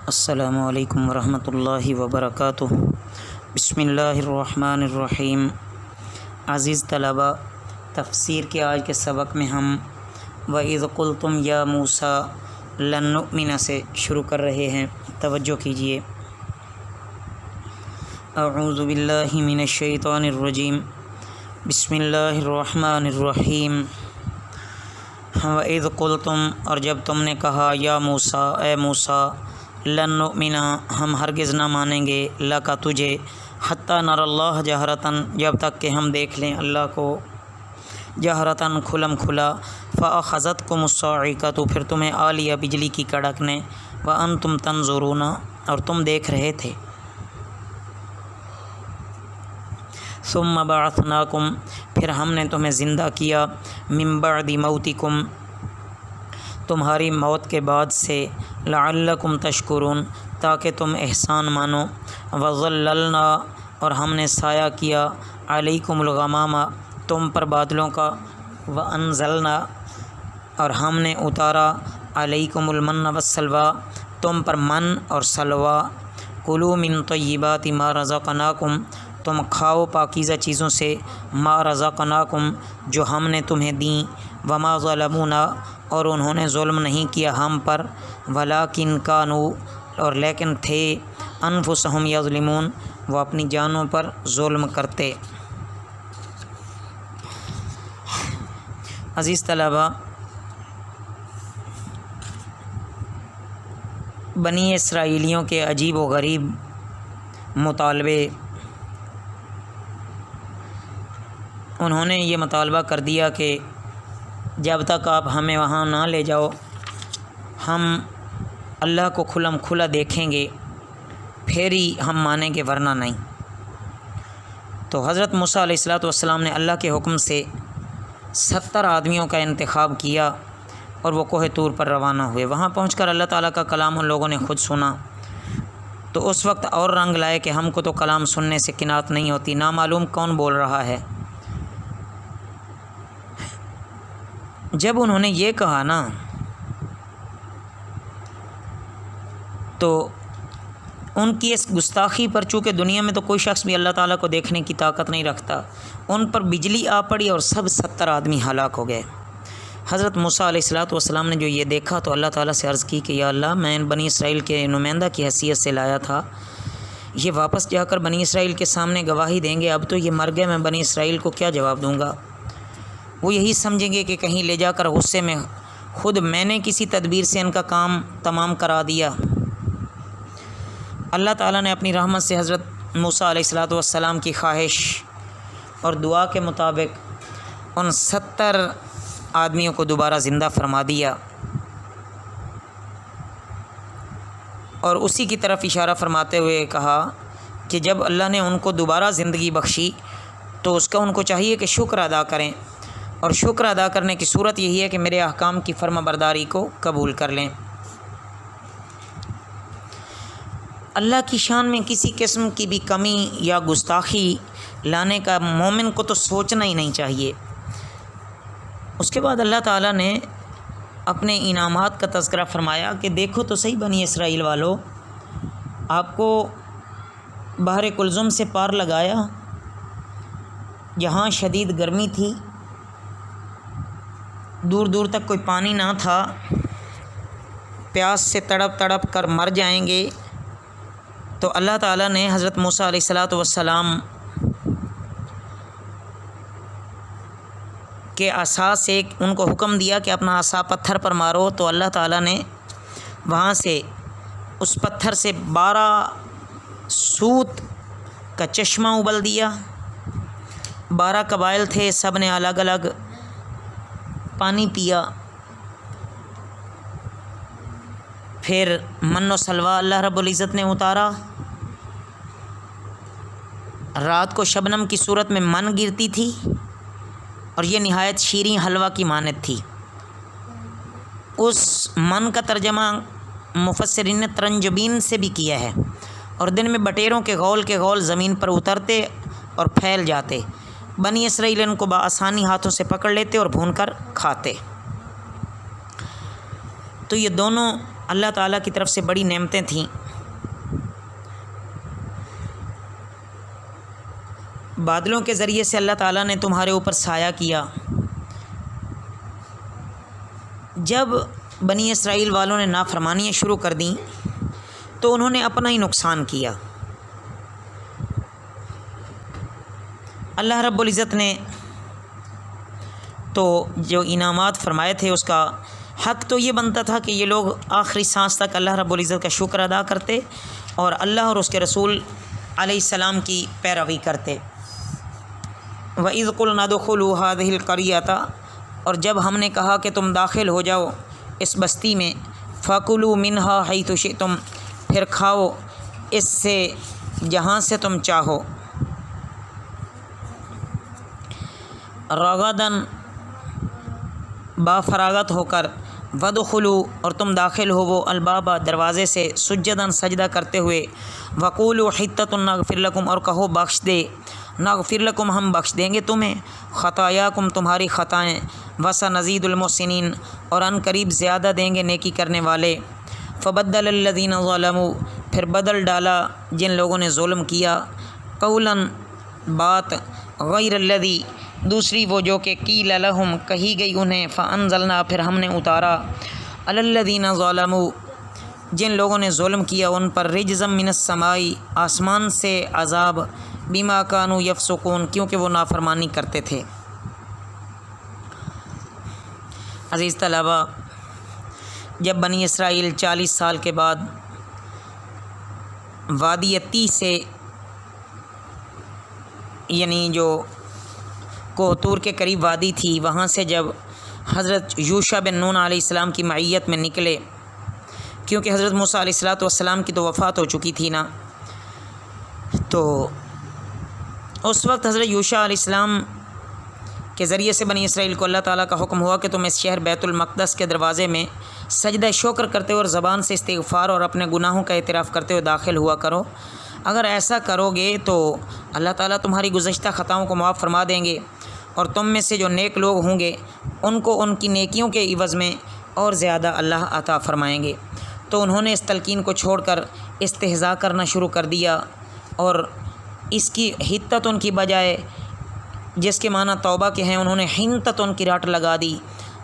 السلام علیکم ورحمۃ اللہ وبرکاتہ۔ بسم اللہ الرحمن الرحیم۔ عزیز طلباء، تفسیر کے آج کے سبق میں ہم وَإِذْ قُلْتُمْ يَا مُوسَىٰ لَن نُؤْمِنَ سے شروع کر رہے ہیں، توجہ کیجیے۔ اعوذ باللہ من الشیطان الرجیم، بسم اللہ الرحمن الرحیم۔ وَإِذْ قُلْتُمْ، اور جب تم نے کہا، یا موسیٰ، اے موسیٰ، لن نؤمن، ہم ہرگز نہ مانیں گے، لک تجھے، حتی نر اللہ جہرتاً، جب تک کہ ہم دیکھ لیں اللہ کو جہرتاً کھلم کھلا، فأخذتکم الصاعقۃ، پھر تمہیں آ لیا بجلی کی کڑک نے، وانتم تنظرون، اور تم دیکھ رہے تھے۔ ثم بعثناکم، پھر ہم نے تمہیں زندہ کیا، من بعد موتکم، تمہاری موت کے بعد سے، لعلکم تشکرون، تاکہ تم احسان مانو، وظللنا، اور ہم نے سایہ کیا، علیکم الغمام، تم پر بادلوں کا، وانزلنا، اور ہم نے اتارا، علیکم المن والسلوی، تم پر من اور سلوی، کلوا من طیبات ما رزقناکم، تم کھاؤ پاکیزہ چیزوں سے، ما رزقناکم، جو ہم نے تمہیں دیں، وما ظلمونا، اور انہوں نے ظلم نہیں کیا ہم پر، ولیکن کانوا، اور لیکن تھے، انفسہم یظلمون، وہ اپنی جانوں پر ظلم کرتے۔ عزیز طلباء، بنی اسرائیلیوں کے عجیب و غریب مطالبے، انہوں نے یہ مطالبہ کر دیا کہ جب تک آپ ہمیں وہاں نہ لے جاؤ، ہم اللہ کو کھلم کھلا دیکھیں گے، پھر ہی ہم مانیں گے، ورنہ نہیں۔ تو حضرت موسیٰ علیہ السلام نے اللہ کے حکم سے 70 آدمیوں کا انتخاب کیا اور وہ کوہ طور پر روانہ ہوئے۔ وہاں پہنچ کر اللہ تعالیٰ کا کلام ان لوگوں نے خود سنا، تو اس وقت اور رنگ لائے کہ ہم کو تو کلام سننے سے کنات نہیں ہوتی، نامعلوم کون بول رہا ہے۔ جب انہوں نے یہ کہا نا، تو ان کی اس گستاخی پر، چونکہ دنیا میں تو کوئی شخص بھی اللہ تعالیٰ کو دیکھنے کی طاقت نہیں رکھتا، ان پر بجلی آ پڑی اور سب 70 آدمی ہلاک ہو گئے۔ حضرت موسیٰ علیہ السلام نے جو یہ دیکھا تو اللہ تعالیٰ سے عرض کی کہ یا اللہ، میں بنی اسرائیل کے نمائندہ کی حیثیت سے لایا تھا، یہ واپس جا کر بنی اسرائیل کے سامنے گواہی دیں گے، اب تو یہ مر گئے، میں بنی اسرائیل کو کیا جواب دوں گا؟ وہ یہی سمجھیں گے کہ کہیں لے جا کر غصے میں خود میں نے کسی تدبیر سے ان کا کام تمام کرا دیا۔ اللہ تعالیٰ نے اپنی رحمت سے حضرت موسیٰ علیہ السلام کی خواہش اور دعا کے مطابق ان 70 آدمیوں کو دوبارہ زندہ فرما دیا، اور اسی کی طرف اشارہ فرماتے ہوئے کہا کہ جب اللہ نے ان کو دوبارہ زندگی بخشی تو اس کا ان کو چاہیے کہ شکر ادا کریں، اور شکر ادا کرنے کی صورت یہی ہے کہ میرے احکام کی فرما برداری کو قبول کر لیں۔ اللہ کی شان میں کسی قسم کی بھی کمی یا گستاخی لانے کا مومن کو تو سوچنا ہی نہیں چاہیے۔ اس کے بعد اللہ تعالیٰ نے اپنے انعامات کا تذکرہ فرمایا کہ دیکھو تو صحیح بنی اسرائیل والو، آپ کو بحر کلزم سے پار لگایا، جہاں شدید گرمی تھی، دور دور تک کوئی پانی نہ تھا، پیاس سے تڑپ تڑپ کر مر جائیں گے، تو اللہ تعالیٰ نے حضرت موسیٰ علیہ السلام کے عصا سے ان کو حکم دیا کہ اپنا عصا پتھر پر مارو، تو اللہ تعالیٰ نے وہاں سے اس پتھر سے 12 سوت کا چشمہ ابل دیا۔ 12 قبائل تھے، سب نے الگ الگ پانی پیا۔ پھر من و سلویٰ اللہ رب العزت نے اتارا، رات کو شبنم کی صورت میں من گرتی تھی، اور یہ نہایت شیریں حلوہ کی مانند تھی۔ اس من کا ترجمہ مفسرین نے ترنجبین سے بھی کیا ہے، اور دن میں بٹیروں کے غول زمین پر اترتے اور پھیل جاتے، بنی اسرائیل ان کو بآسانی ہاتھوں سے پکڑ لیتے اور بھون کر کھاتے۔ تو یہ دونوں اللہ تعالیٰ کی طرف سے بڑی نعمتیں تھیں۔ بادلوں کے ذریعے سے اللہ تعالیٰ نے تمہارے اوپر سایہ کیا۔ جب بنی اسرائیل والوں نے نافرمانیاں شروع کر دیں تو انہوں نے اپنا ہی نقصان کیا۔ اللہ رب العزت نے تو جو انعامات فرمائے تھے اس کا حق تو یہ بنتا تھا کہ یہ لوگ آخری سانس تک اللہ رب العزت کا شکر ادا کرتے اور اللہ اور اس کے رسول علیہ السلام کی پیروی کرتے۔ وَإِذْ قُلْنَا ادْخُلُوا هَٰذِهِ الْقَرْيَةَ، اور جب ہم نے کہا کہ تم داخل ہو جاؤ اس بستی میں، فَكُلُوا مِنْهَا حَيْثُ شِئْتُمْ، پھر کھاؤ اس سے جہاں سے تم چاہو، رَغَدًا با فراغت ہو کر، وَادْخُلُوا اور تم داخل ہو وہ البابا دروازے سے، سجداً سجدہ کرتے ہوئے، وَقُولُوا حِطَّةٌ نَغْفِرْ لَكُمْ اور کہو بخش دے، نغفر لکم ہم بخش دیں گے تمہیں، خطایاکم تمہاری خطائیں، وسنزید المحسنین اور ان قریب زیادہ دیں گے نیکی کرنے والے۔ فبدل الذین ظلموا پھر بدل ڈالا جن لوگوں نے ظلم کیا، قولا بات، غیر الذی دوسری وہ جو کہ قیل لہم کہی گئی انہیں، فانزلنا پھر ہم نے اتارا، علی الذین ظلموا جن لوگوں نے ظلم کیا ان پر، رجزا من السماء آسمان سے عذاب، بما کانوا یفسقون کیونکہ وہ نافرمانی کرتے تھے۔ عزیز طلبہ، جب بنی اسرائیل 40 سال کے بعد وادی طی سے، یعنی جو کوہ طور کے قریب وادی تھی، وہاں سے جب حضرت یوشع بن نون علیہ السلام کی معیت میں نکلے، کیونکہ حضرت موسیٰ علیہ السلام کی تو وفات ہو چکی تھی نا، تو اس وقت حضرت یوشع علیہ السلام کے ذریعے سے بنی اسرائیل کو اللہ تعالیٰ کا حکم ہوا کہ تم اس شہر بیت المقدس کے دروازے میں سجدہ شکر کرتے ہوئے اور زبان سے استغفار اور اپنے گناہوں کا اعتراف کرتے ہوئے داخل ہوا کرو۔ اگر ایسا کرو گے تو اللہ تعالیٰ تمہاری گزشتہ خطاؤں کو معاف فرما دیں گے، اور تم میں سے جو نیک لوگ ہوں گے ان کو ان کی نیکیوں کے عوض میں اور زیادہ اللہ عطا فرمائیں گے۔ تو انہوں نے اس تلقین کو چھوڑ کر استہزاء کرنا شروع کر دیا، اور اس کی حطت ان کی بجائے جس کے معنی توبہ کے ہیں، انہوں نے حنتت ان کی راٹ لگا دی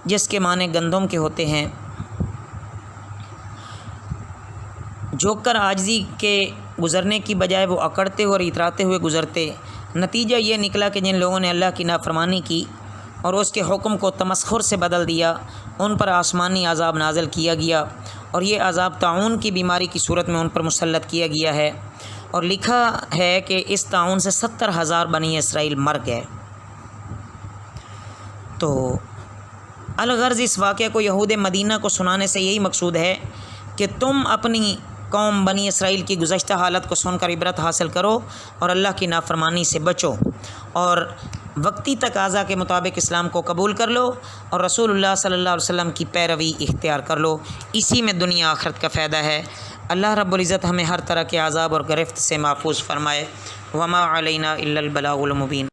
جس کے معنی گندم کے ہوتے ہیں۔ جھک کر عاجزی کے گزرنے کی بجائے وہ اکڑتے ہوئے اور اتراتے ہوئے گزرتے۔ نتیجہ یہ نکلا کہ جن لوگوں نے اللہ کی نافرمانی کی اور اس کے حکم کو تمسخر سے بدل دیا، ان پر آسمانی عذاب نازل کیا گیا، اور یہ عذاب طاعون کی بیماری کی صورت میں ان پر مسلط کیا گیا ہے، اور لکھا ہے کہ اس طاعون سے 70,000 بنی اسرائیل مر گئے۔ تو الغرض اس واقعہ کو یہود مدینہ کو سنانے سے یہی مقصود ہے کہ تم اپنی قوم بنی اسرائیل کی گزشتہ حالت کو سن کر عبرت حاصل کرو اور اللہ کی نافرمانی سے بچو، اور وقتی تقاضا کے مطابق اسلام کو قبول کر لو اور رسول اللہ صلی اللہ علیہ وسلم کی پیروی اختیار کر لو۔ اسی میں دنیا آخرت کا فائدہ ہے۔ اللہ رب العزت ہمیں ہر طرح کے عذاب اور گرفت سے محفوظ فرمائے۔ وما علینا الا البلاغ المبین۔